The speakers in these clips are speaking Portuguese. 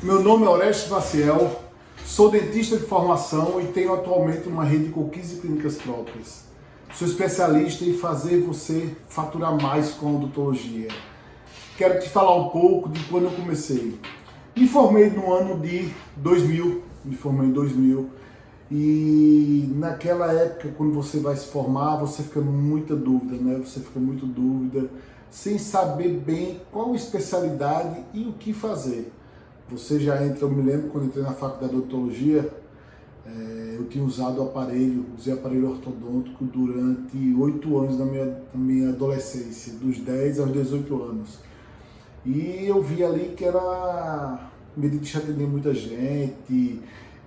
Meu nome é Orestes Maciel, sou dentista de formação e tenho atualmente uma rede com 15 clínicas próprias. Sou especialista em fazer você faturar mais com a odontologia. Quero te falar um pouco de quando eu comecei. Me formei no ano de 2000, e naquela época, quando você vai se formar, você fica muita dúvida, né? Você fica muito dúvida, sem saber bem qual especialidade e o que fazer. Você já entra, eu me lembro quando entrei na faculdade de odontologia, eu tinha usado usei aparelho ortodôntico durante 8 anos da minha adolescência, dos 10 aos 18 anos. E eu vi ali que era medicina de atender muita gente,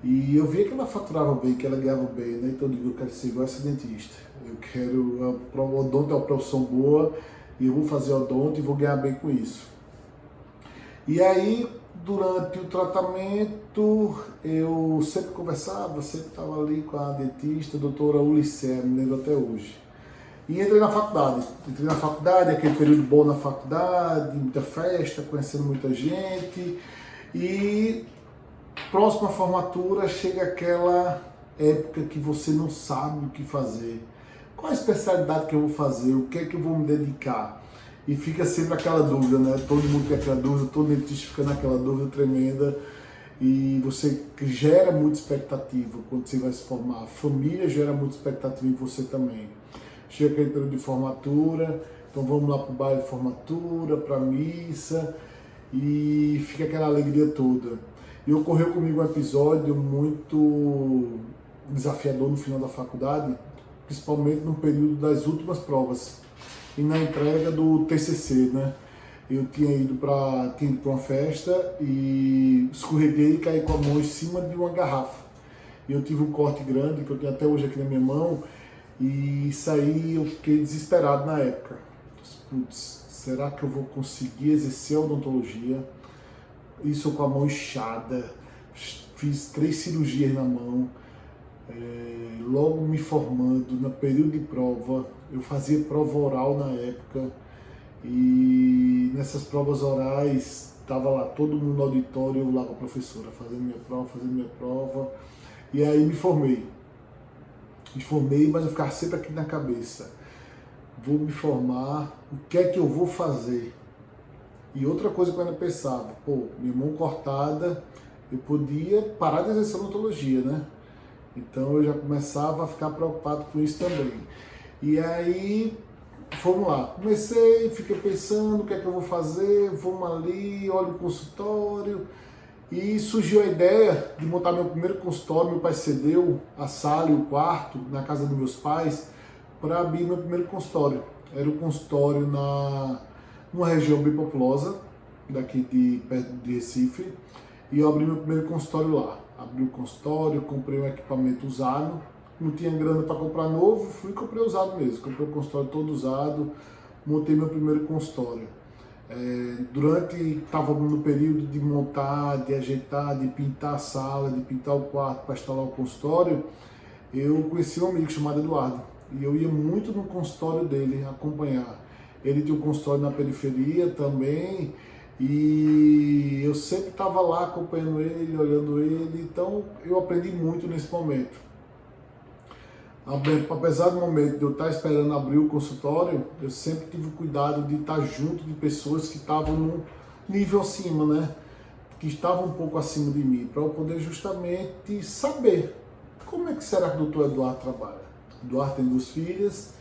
e eu via que ela faturava bem, que ela ganhava bem, né? Então eu digo, eu quero ser igual essa dentista. O odonto é uma profissão boa, e eu vou fazer odonto e vou ganhar bem com isso. E aí, durante o tratamento, eu sempre conversava, sempre estava ali com a dentista, a doutora Ulicé, me lembro até hoje. E entrei na faculdade, aquele período bom na faculdade, muita festa, conhecendo muita gente. E próxima à formatura chega aquela época que você não sabe o que fazer. Qual a especialidade que eu vou fazer? O que é que eu vou me dedicar? E fica sempre aquela dúvida, né? Todo mundo tem aquela dúvida, todo dentista fica naquela dúvida tremenda. E você gera muita expectativa quando você vai se formar. A família gera muita expectativa em você também. Chega aquele período de formatura, então vamos lá para o baile de formatura, para a missa, e fica aquela alegria toda. E ocorreu comigo um episódio muito desafiador no final da faculdade, principalmente no período das últimas provas e na entrega do TCC, né? Eu tinha ido para uma festa e escorreguei e caí com a mão em cima de uma garrafa. E eu tive um corte grande, que eu tenho até hoje aqui na minha mão, e isso aí eu fiquei desesperado na época. Putz, será que eu vou conseguir exercer a odontologia? Isso com a mão inchada, fiz 3 cirurgias na mão, logo me formando, no período de prova, eu fazia prova oral na época, e nessas provas orais, estava lá todo mundo no auditório, eu lá com a professora, fazendo minha prova, e aí me formei, mas eu ficava sempre aqui na cabeça, vou me formar, o que é que eu vou fazer? E outra coisa que eu ainda pensava, minha mão cortada, eu podia parar de exercer odontologia, né? Então eu já começava a ficar preocupado com isso também. E aí, vamos lá, fiquei pensando o que é que eu vou fazer, vamos ali, olho o consultório, e surgiu a ideia de montar meu primeiro consultório. Meu pai cedeu a sala e o quarto na casa dos meus pais para abrir meu primeiro consultório. Era um consultório numa região bem populosa, perto de Recife, e eu abri meu primeiro consultório lá. Abri o consultório, comprei um equipamento usado, não tinha grana para comprar novo, fui e comprei usado mesmo. Comprei o consultório todo usado, montei meu primeiro consultório. Estava no período de montar, de ajeitar, de pintar a sala, de pintar o quarto para instalar o consultório, eu conheci um amigo chamado Eduardo, e eu ia muito no consultório dele acompanhar. Ele tinha um consultório na periferia também, e eu sempre estava lá acompanhando ele, olhando ele, então eu aprendi muito nesse momento. Apesar do momento de eu estar esperando abrir o consultório, eu sempre tive o cuidado de estar junto de pessoas que estavam num nível acima, né? Que estavam um pouco acima de mim, para eu poder justamente saber como é que será que o doutor Eduardo trabalha. Eduardo tem 2 filhas,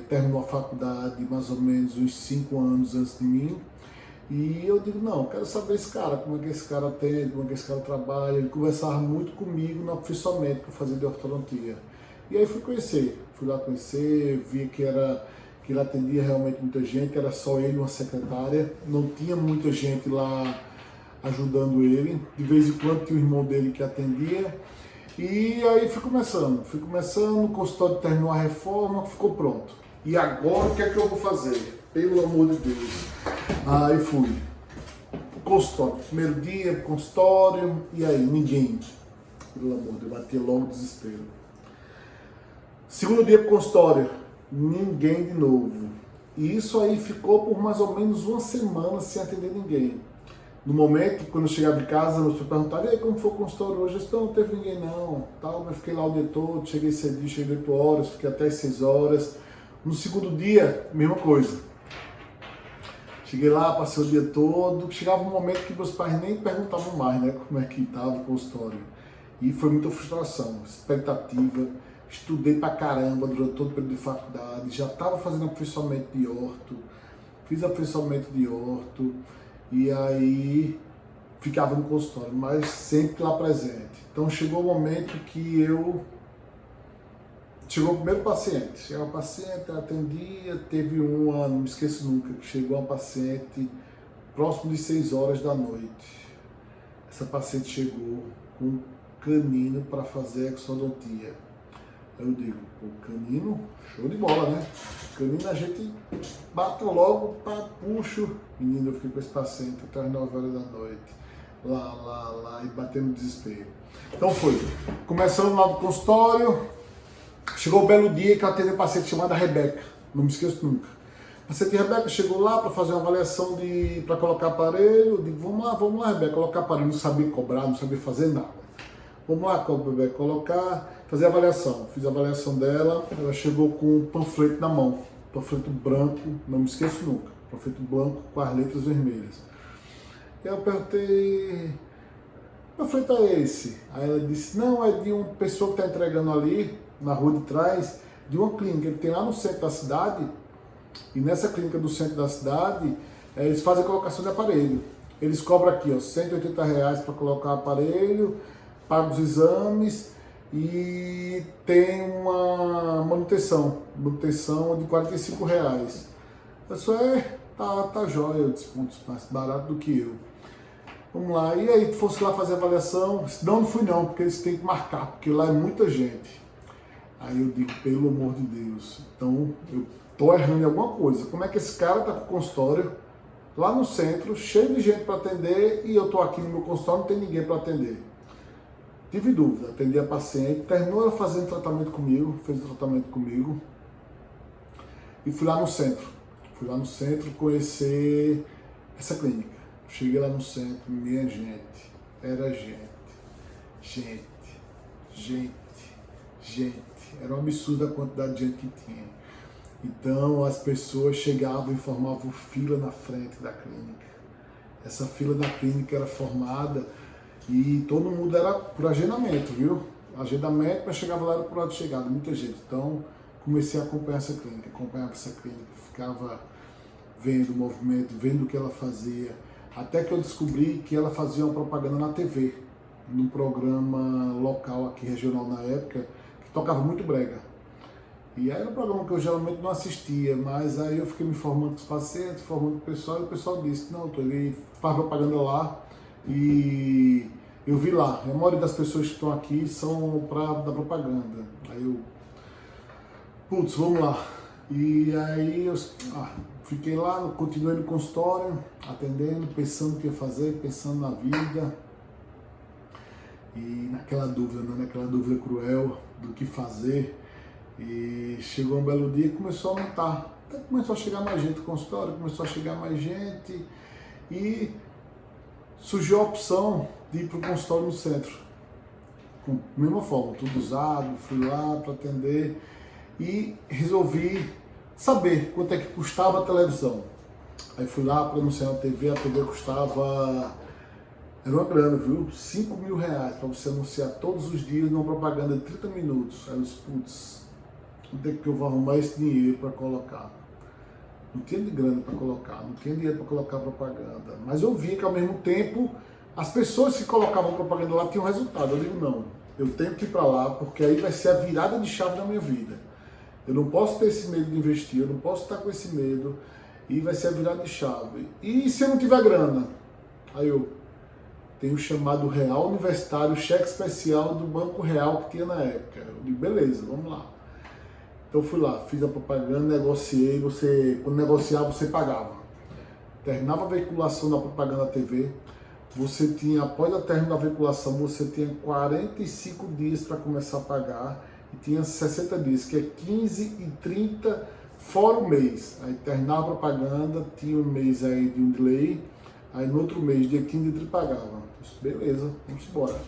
terminou a faculdade mais ou menos uns 5 anos antes de mim, e eu digo, não, quero saber esse cara, como é que esse cara atende, como é que esse cara trabalha. Ele conversava muito comigo no aperfeiçoamento que eu fazia de ortodontia. E aí fui lá conhecer, vi que ele atendia realmente muita gente, era só ele, uma secretária, não tinha muita gente lá ajudando ele, de vez em quando tinha o irmão dele que atendia, e aí fui começando, o consultório terminou a reforma, ficou pronto. E agora o que é que eu vou fazer? Pelo amor de Deus. Aí fui, consultório, primeiro dia, consultório, e aí ninguém, pelo amor de Deus, batia logo o desespero. Segundo dia pro consultório, ninguém de novo. E isso aí ficou por mais ou menos uma semana sem atender ninguém. No momento, quando eu chegava em casa, eu perguntava, e aí, como foi o consultório hoje? Eu disse, não teve ninguém não, tal, mas fiquei lá o dia todo, cheguei cedinho, cheguei 8 horas, fiquei até 6 horas. No segundo dia, mesma coisa. Cheguei lá, passei o dia todo, chegava um momento que meus pais nem perguntavam mais, né, como é que estava o consultório. E foi muita frustração, expectativa, estudei pra caramba durante todo o período de faculdade, já estava fazendo aperfeiçoamento de orto, fiz aperfeiçoamento de orto, e aí ficava no consultório, mas sempre lá presente. Então chegou o momento que chegou o primeiro paciente. Chegou a paciente, atendia, teve uma, não me esqueço nunca, que chegou uma paciente próximo de 6 horas da noite. Essa paciente chegou com um canino para fazer exodontia. Eu digo, o canino, show de bola, né? Canino a gente bata logo, pá, puxo. Menino, eu fiquei com esse paciente até as 9 horas da noite. Lá, e batendo no desespero. Então foi, começando lá do consultório, chegou o belo dia que eu atendi uma paciente chamada Rebeca, não me esqueço nunca. A paciente Rebeca chegou lá para fazer uma avaliação para colocar aparelho. Eu digo, vamos lá, Rebeca, colocar aparelho. Não sabia cobrar, não sabia fazer nada. Vamos lá, Rebeca, colocar, fazer a avaliação. Fiz a avaliação dela, ela chegou com um panfleto na mão, panfleto branco, não me esqueço nunca, panfleto branco com as letras vermelhas. E eu perguntei, que panfleto é esse? Aí ela disse, não, é de uma pessoa que está entregando ali, na rua de trás, de uma clínica que tem lá no centro da cidade, e nessa clínica do centro da cidade, eles fazem a colocação de aparelho. Eles cobram aqui, ó, R$180 para colocar o aparelho, pagam os exames e tem uma manutenção de R$45. Isso tá jóia, eu disse, mais barato do que eu. Vamos lá, e aí, fosse lá fazer a avaliação? Não fui não, porque eles têm que marcar, porque lá é muita gente. Aí eu digo, pelo amor de Deus, então eu tô errando em alguma coisa. Como é que esse cara tá com o consultório lá no centro, cheio de gente para atender, e eu tô aqui no meu consultório, não tem ninguém para atender? Tive dúvida, atendi a paciente, terminou ela fazendo tratamento comigo, fez o tratamento comigo, e fui lá no centro. Fui lá no centro conhecer essa clínica. Cheguei lá no centro, minha gente, era gente. Era um absurdo a quantidade de gente que tinha. Então as pessoas chegavam e formavam fila na frente da clínica. Essa fila da clínica era formada e todo mundo era por agendamento, viu? Agendamento, mas chegava lá era por lado de chegada, muita gente. Então comecei a acompanhar essa clínica, ficava vendo o movimento, vendo o que ela fazia, até que eu descobri que ela fazia uma propaganda na TV, num programa local aqui, regional na época, que tocava muito brega. E aí era um programa que eu geralmente não assistia, mas aí eu fiquei me informando com os pacientes, informando com o pessoal, e o pessoal disse, não, ele faz propaganda lá, e eu vi lá, a maioria das pessoas que estão aqui são da propaganda. Aí eu, putz, vamos lá. E aí eu fiquei lá, continuei no consultório, atendendo, pensando o que ia fazer, pensando na vida. E naquela dúvida, né? Naquela dúvida cruel do que fazer. E chegou um belo dia e começou a aumentar. Até começou a chegar mais gente no consultório, começou a chegar mais gente. E surgiu a opção de ir para o consultório no centro. Com a mesma forma, tudo usado, fui lá para atender. E resolvi saber quanto é que custava a televisão. Aí fui lá para anunciar na TV, a TV custava, era uma grana, viu? R$5.000 para você anunciar todos os dias numa propaganda de 30 minutos. Aí eu disse, putz, onde é que eu vou arrumar esse dinheiro para colocar? Não tinha de grana para colocar, não tinha dinheiro para colocar propaganda. Mas eu vi que ao mesmo tempo, as pessoas que colocavam propaganda lá tinham resultado. Eu digo, não, eu tenho que ir para lá, porque aí vai ser a virada de chave da minha vida. Eu não posso ter esse medo de investir, eu não posso estar com esse medo, e vai ser a virada de chave. E se eu não tiver grana? Aí eu tenho o chamado Real Universitário, cheque especial do Banco Real que tinha na época. Eu digo, beleza, vamos lá. Então fui lá, fiz a propaganda, negociei, quando negociava você pagava. Terminava a veiculação da propaganda na TV, você tinha, após a término da veiculação, você tinha 45 dias para começar a pagar, e tinha 60 dias, que é 15 e 30 fora o mês. Aí terminava a propaganda, tinha um mês aí de um delay, Aí no outro mês, dia 15 ele pagava. Eu disse, beleza, vamos embora.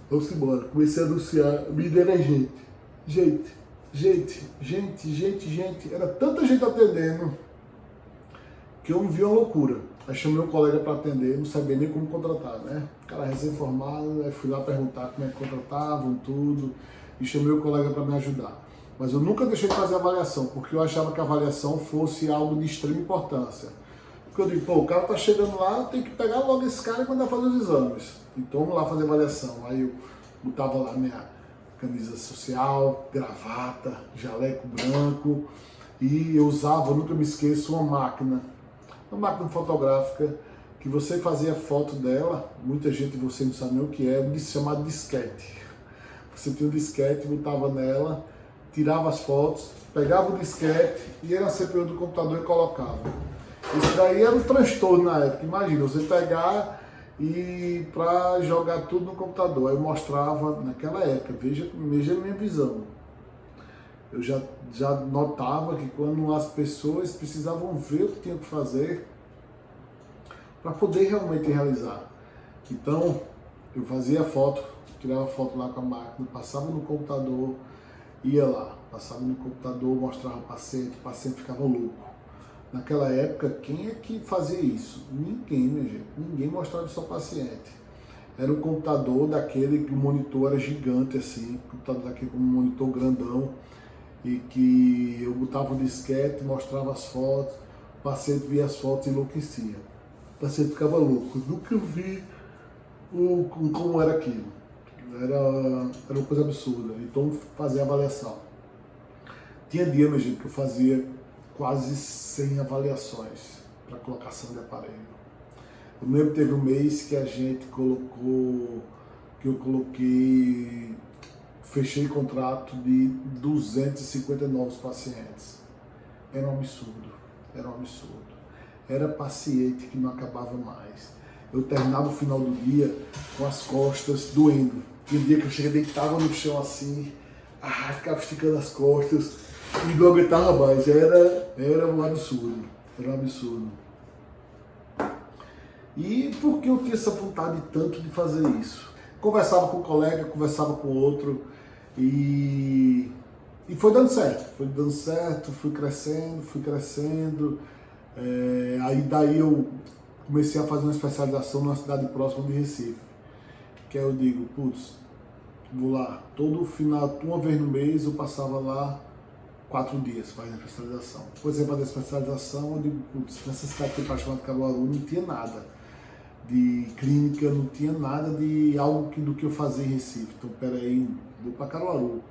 Vamos embora. Comecei a anunciar, me deram gente. Era tanta gente atendendo que eu me vi uma loucura. Aí chamei um colega para atender, não sabia nem como contratar, né? O cara recém-formado, aí fui lá perguntar como é que contratavam, tudo, e chamei o colega para me ajudar. Mas eu nunca deixei de fazer avaliação, porque eu achava que a avaliação fosse algo de extrema importância. Porque eu digo, pô, o cara tá chegando lá, tem que pegar logo esse cara e mandar fazer os exames. Então vamos lá fazer avaliação. Aí eu botava lá minha camisa social, gravata, jaleco branco, e eu usava, nunca me esqueço, uma máquina fotográfica, que você fazia foto dela, muita gente você não sabe nem o que é, um chamado disquete. Você tinha um disquete, botava nela, tirava as fotos, pegava o disquete, ia na CPU do computador e colocava. Isso daí era um transtorno na época, imagina, você pegar e para jogar tudo no computador. Aí eu mostrava naquela época, veja a minha visão. Eu já notava que quando as pessoas precisavam ver o que tinham que fazer para poder realmente realizar. Então, eu fazia foto, tirava foto lá com a máquina, passava no computador, ia lá, passava no computador, mostrava o paciente ficava louco. Naquela época, quem é que fazia isso? Ninguém, minha gente, ninguém mostrava isso ao paciente. Era um computador daquele que o monitor era gigante assim, computador daquele com um monitor grandão, e que eu botava um disquete, mostrava as fotos, o paciente via as fotos e enlouquecia. O paciente ficava louco. Eu nunca vi como era aquilo. Era uma coisa absurda. Então fazia avaliação. Tinha dia, minha gente, que eu fazia quase 100 avaliações para colocação de aparelho. Eu me lembro que teve um mês que a gente fechei contrato de 250 novos pacientes. Era um absurdo. Era paciente que não acabava mais. Eu terminava o final do dia com as costas doendo. Tinha um dia que eu cheguei, deitava no chão assim, ficava esticando as costas e não aguentava mais. Era um absurdo. E por que eu tinha essa vontade tanto de fazer isso? Conversava com um colega, conversava com outro e foi dando certo, fui crescendo. Aí daí eu comecei a fazer uma especialização numa cidade próxima de Recife. Que aí eu digo, putz, vou lá, todo final, uma vez no mês eu passava lá 4 dias fazendo a especialização. Depois de fazer a especialização, eu digo, putz, nessa cidade que eu chamada de Caruaru não tinha nada de clínica, não tinha nada de algo do que eu fazia em Recife. Então, peraí, vou para Caruaru.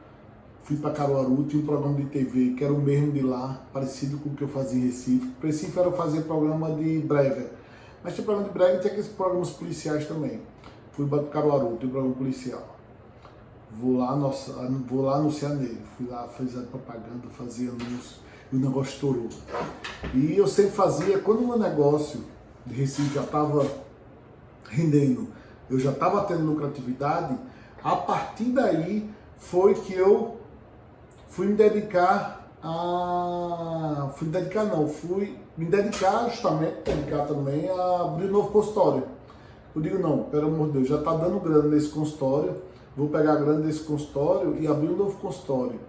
Fui para Caruaru, tinha um programa de TV que era o mesmo de lá, parecido com o que eu fazia em Recife. Recife era fazer programa de brega, mas tinha programa de brega e tinha aqueles programas policiais também. Fui para Caruaru, tinha um programa policial. Vou lá anunciar nele. Fui lá, fiz a propaganda, fazia anúncio, e o negócio estourou. E eu sempre fazia, quando o meu negócio de Recife já estava rendendo, eu já estava tendo lucratividade, a partir daí foi que eu fui me dedicar também a abrir um novo consultório. Eu digo, não, pelo amor de Deus, já está dando grana nesse consultório, vou pegar a grana desse consultório e abrir um novo consultório.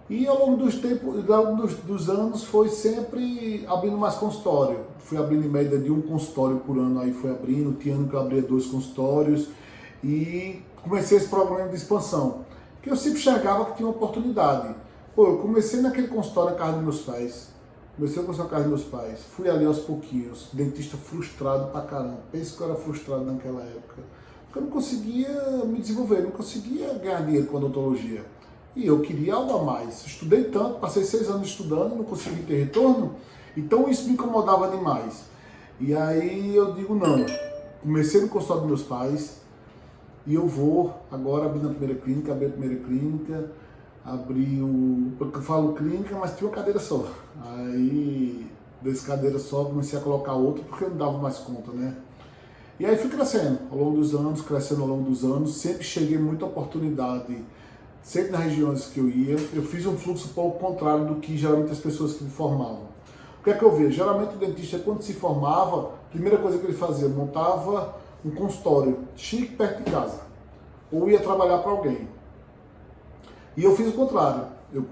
E ao longo dos anos foi sempre abrindo mais consultório. Fui abrindo em média de um consultório por ano, aí foi abrindo, tinha ano que eu abria 2 consultórios e comecei esse programa de expansão. Porque eu sempre enxergava que tinha uma oportunidade. Pô, eu comecei naquele consultório na casa dos meus pais. Fui ali aos pouquinhos, dentista frustrado pra caramba. Penso que eu era frustrado naquela época. Porque eu não conseguia me desenvolver, não conseguia ganhar dinheiro com odontologia. E eu queria algo a mais. Estudei tanto, passei 6 anos estudando, não consegui ter retorno. Então isso me incomodava demais. E aí eu digo, não. Comecei no consultório dos meus pais e eu vou agora abrir a primeira clínica, porque eu falo clínica, mas tinha uma cadeira só. Aí, dessa cadeira só, comecei a colocar outra porque eu não dava mais conta, né? E aí fui crescendo ao longo dos anos, sempre cheguei muita oportunidade, sempre nas regiões que eu ia. Eu fiz um fluxo um pouco contrário do que geralmente as pessoas que me formavam. O que é que eu vejo? Geralmente o dentista, quando se formava, Primeira coisa que ele fazia, montava um consultório chique perto de casa, ou ia trabalhar para alguém. E eu fiz o contrário. Eu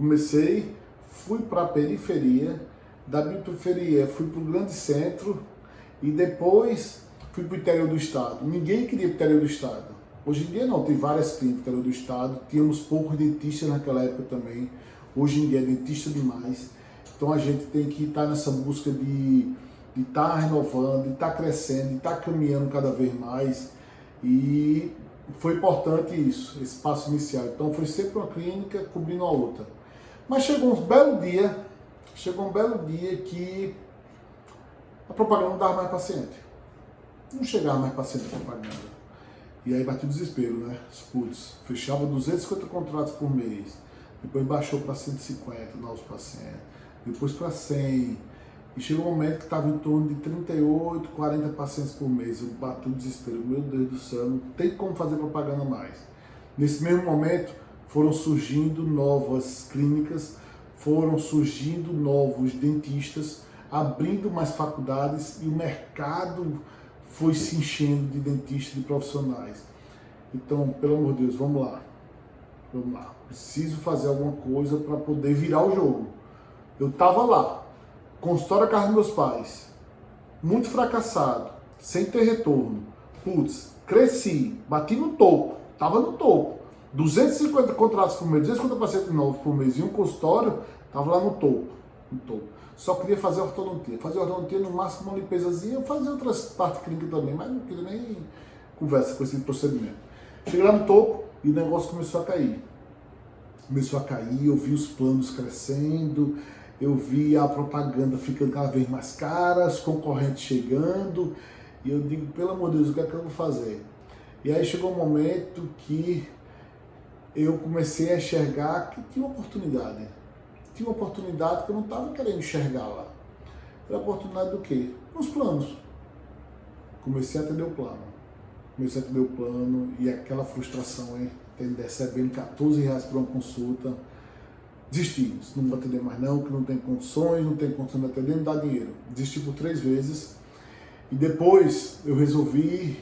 fui para a periferia, da minha periferia fui para o grande centro e depois fui para o interior do estado. Ninguém queria ir para o interior do estado. Hoje em dia não, tem várias clínicas no interior do estado, tínhamos poucos dentistas naquela época também. Hoje em dia é dentista demais. Então a gente tem que estar nessa busca de estar renovando, de estar crescendo, de estar caminhando cada vez mais. E foi importante isso, esse passo inicial. Então foi sempre uma clínica cobrindo a outra. Mas chegou um belo dia que a propaganda não dava mais paciente. Não chegava mais paciente a propaganda. E aí bateu o desespero, né? Putz, fechava 250 contratos por mês. Depois baixou para 150 novos pacientes. Depois para 100. E chegou um momento que estava em torno de 38, 40 pacientes por mês. Eu bati o desespero. Meu Deus do céu, não tem como fazer propaganda mais. Nesse mesmo momento, foram surgindo novas clínicas, foram surgindo novos dentistas, abrindo mais faculdades e o mercado foi se enchendo de dentistas, de profissionais. Então, pelo amor de Deus, vamos lá. Preciso fazer alguma coisa para poder virar o jogo. Eu estava lá, consultório da casa dos meus pais, muito fracassado, sem ter retorno. Putz, cresci, bati no topo, estava no topo. 250 contratos por mês, 250 pacientes novos por mês e um consultório, estava lá no topo. Só queria fazer ortodontia. Fazer ortodontia no máximo uma limpezazinha, fazer outras partes clínicas também, mas não queria nem conversa com esse procedimento. Cheguei lá no topo e o negócio começou a cair. Eu vi os planos crescendo, eu vi a propaganda ficando cada vez mais cara, os concorrentes chegando, e eu digo, pelo amor de Deus, o que é que eu vou fazer? E aí chegou um momento que eu comecei a enxergar que tinha uma oportunidade. Tinha uma oportunidade que eu não estava querendo enxergar lá. Era a oportunidade do quê? Nos planos. Comecei a atender o plano e aquela frustração, hein? Recebendo R$14 por uma consulta. Desisti. Não vou atender mais não, que não tem condições de atender, não dá dinheiro. Desisti por 3 vezes. E depois eu resolvi...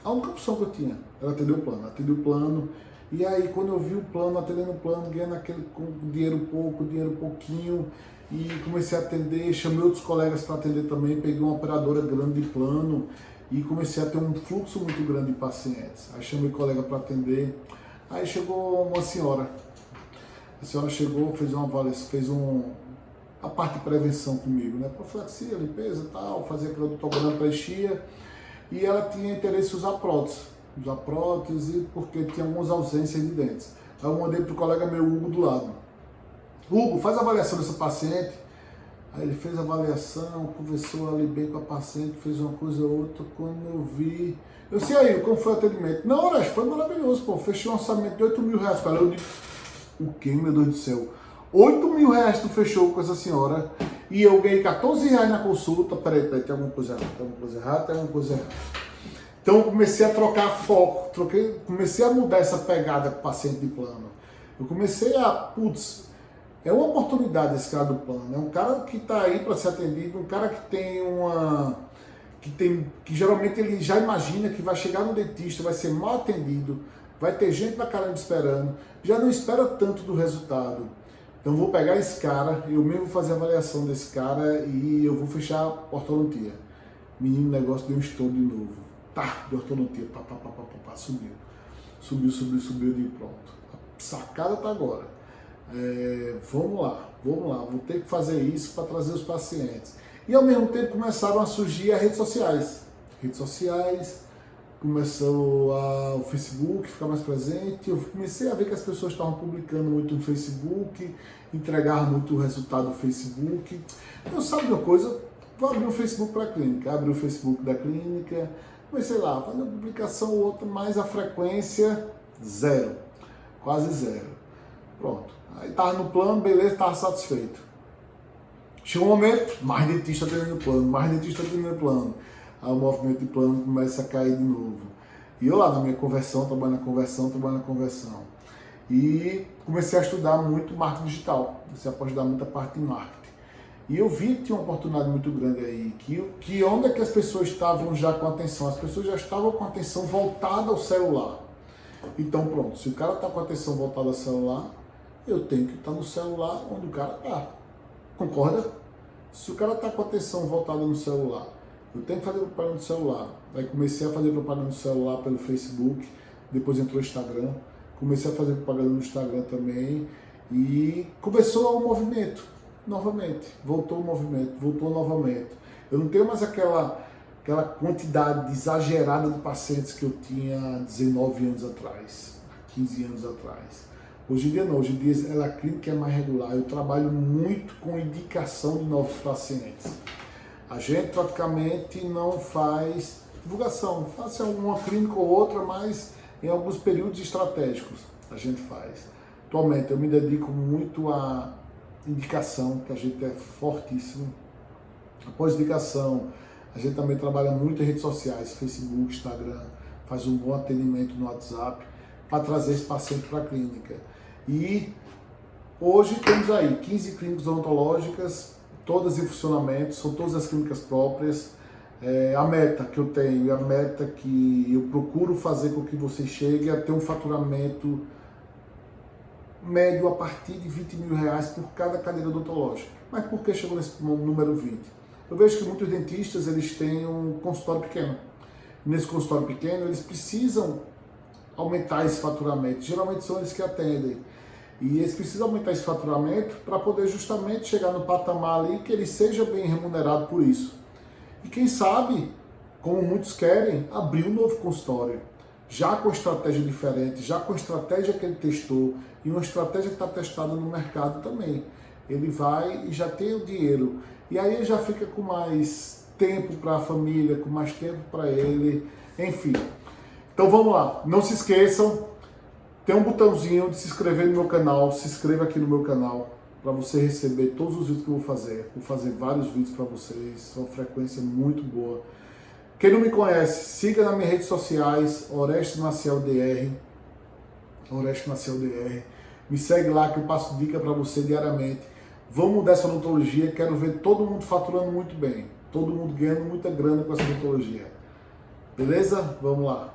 A única opção que eu tinha era atender o plano. E aí, quando eu vi o plano, atendendo o plano, ganhando aquele dinheiro pouquinho, e comecei a atender, chamei outros colegas para atender também, peguei uma operadora grande de plano e comecei a ter um fluxo muito grande de pacientes. Aí chamei colega para atender, aí chegou uma senhora. A senhora chegou, fez uma avaliação, a parte de prevenção comigo, né? Profilaxia, limpeza e tal, fazia aquele odontograma, preenchia, e ela tinha interesse em usar prótese porque tinha algumas ausências de dentes. Aí eu mandei para o colega meu, Hugo, do lado. Hugo, faz a avaliação dessa paciente. Aí ele fez a avaliação, conversou ali bem com a paciente, fez uma coisa ou outra. Quando eu vi... Eu disse, aí, como foi o atendimento? Não, Horácio, foi maravilhoso, pô. Fechei um orçamento de R$8.000 para ela. Eu disse, o quê, meu Deus do céu? R$8.000 tu fechou com essa senhora e eu ganhei R$14 na consulta. Peraí, tem alguma coisa errada. Então eu comecei a trocar foco, comecei a mudar essa pegada com o paciente de plano. Eu comecei a, é uma oportunidade esse cara do plano, é um cara que está aí para ser atendido, um cara que tem que geralmente ele já imagina que vai chegar no dentista, vai ser mal atendido, vai ter gente na caramba esperando, já não espera tanto do resultado. Então eu vou pegar esse cara, eu mesmo vou fazer a avaliação desse cara e eu vou fechar a ortodontia. Menino, o negócio deu um estouro de novo. Tá, de ortodontia, subiu de pronto. A sacada tá agora. Vamos lá, vou ter que fazer isso para trazer os pacientes. E ao mesmo tempo começaram a surgir as redes sociais, começou o Facebook ficar mais presente, eu comecei a ver que as pessoas estavam publicando muito no Facebook, entregavam muito o resultado do Facebook. Então sabe uma coisa? Vou abrir o Facebook para a clínica, abri o Facebook da clínica, comecei lá, fazer uma publicação ou outra, mas a frequência zero, quase zero. Pronto, aí estava no plano, beleza, estava satisfeito. Chegou um momento, mais dentista atendendo o plano, aí o movimento de plano começa a cair de novo. E eu lá na minha conversão, trabalhando na conversão. E comecei a estudar muito marketing digital, comecei a estudar muita parte de marketing. E eu vi que tinha uma oportunidade muito grande aí, que onde é que as pessoas estavam já com atenção? As pessoas já estavam com atenção voltada ao celular. Então pronto, se o cara está com atenção voltada ao celular, eu tenho que estar no celular onde o cara está. Concorda? Se o cara está com atenção voltada no celular, eu tenho que fazer propaganda no celular. Aí comecei a fazer propaganda no celular pelo Facebook, depois entrou o Instagram, comecei a fazer propaganda no Instagram também e começou o movimento novamente, voltou o movimento, voltou novamente. Eu não tenho mais aquela quantidade exagerada de pacientes que eu tinha 19 anos atrás, 15 anos atrás. Hoje em dia não, hoje em dia a clínica é mais regular, eu trabalho muito com indicação de novos pacientes. A gente praticamente não faz divulgação, faz uma clínica ou outra, mas em alguns períodos estratégicos a gente faz. Atualmente eu me dedico muito à indicação, que a gente é fortíssimo. Após indicação, a gente também trabalha muito em redes sociais, Facebook, Instagram, faz um bom atendimento no WhatsApp para trazer esse paciente para a clínica. E hoje temos aí 15 clínicas odontológicas, todas em funcionamento, são todas as clínicas próprias. A meta que eu tenho, a meta que eu procuro fazer com que você chegue a ter um faturamento médio a partir de R$20.000 por cada cadeira odontológica. Mas por que chegou nesse número 20? Eu vejo que muitos dentistas eles têm um consultório pequeno. Nesse consultório pequeno eles precisam aumentar esse faturamento. Geralmente são eles que atendem. E eles precisam aumentar esse faturamento para poder justamente chegar no patamar ali que ele seja bem remunerado por isso. E quem sabe, como muitos querem, abrir um novo consultório. Já com estratégia diferente, já com a estratégia que ele testou e uma estratégia que está testada no mercado também. Ele vai e já tem o dinheiro. E aí ele já fica com mais tempo para a família, com mais tempo para ele, enfim. Então vamos lá, não se esqueçam, tem um botãozinho de se inscrever no meu canal, se inscreva aqui no meu canal para você receber todos os vídeos que eu vou fazer. Vou fazer vários vídeos para vocês, uma frequência muito boa. Quem não me conhece, siga nas minhas redes sociais, Orestes Maciel DR, Orestes Maciel DR. Me segue lá que eu passo dica para você diariamente. Vamos mudar essa odontologia, quero ver todo mundo faturando muito bem, todo mundo ganhando muita grana com essa odontologia. Beleza? Vamos lá.